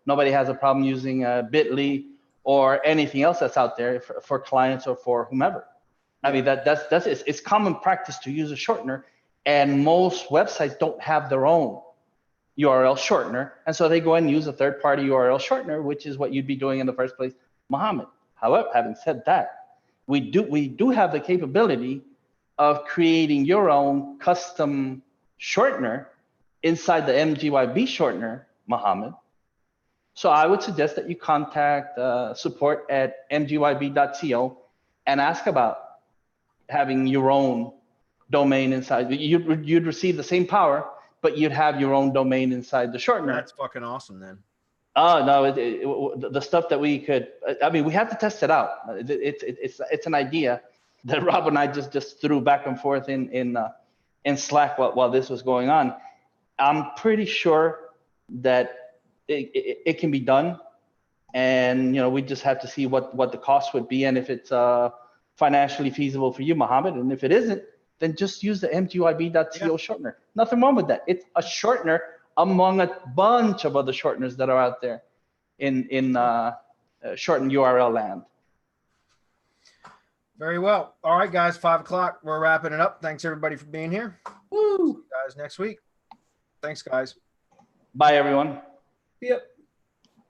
A: Nobody has a problem using bit.ly or anything else that's out there for clients or for whomever. I mean, it's common practice to use a shortener, and most websites don't have their own URL shortener, and so they go and use a third-party URL shortener, which is what you'd be doing in the first place, Mohammed. However, having said that, we do have the capability of creating your own custom shortener inside the MGYB shortener, Mohammed. So I would suggest that you contact support at mgyb.co and ask about having your own domain inside. You'd receive the same power, but you'd have your own domain inside the shortener.
C: That's fucking awesome then.
A: Oh no, the stuff that we could. I mean, we have to test it out. It's an idea that Rob and I just threw back and forth in Slack while this was going on. I'm pretty sure that it can be done, and we just have to see what the cost would be and if it's financially feasible for you, Mohammed. And if it isn't, then just use the MGYB.co shortener. Nothing wrong with that. It's a shortener among a bunch of other shorteners that are out there in shortened URL land.
C: Very well. All right, guys, 5 o'clock. We're wrapping it up. Thanks everybody for being here.
B: Woo!
C: See you guys next week. Thanks, guys.
A: Bye, everyone.
B: Yep.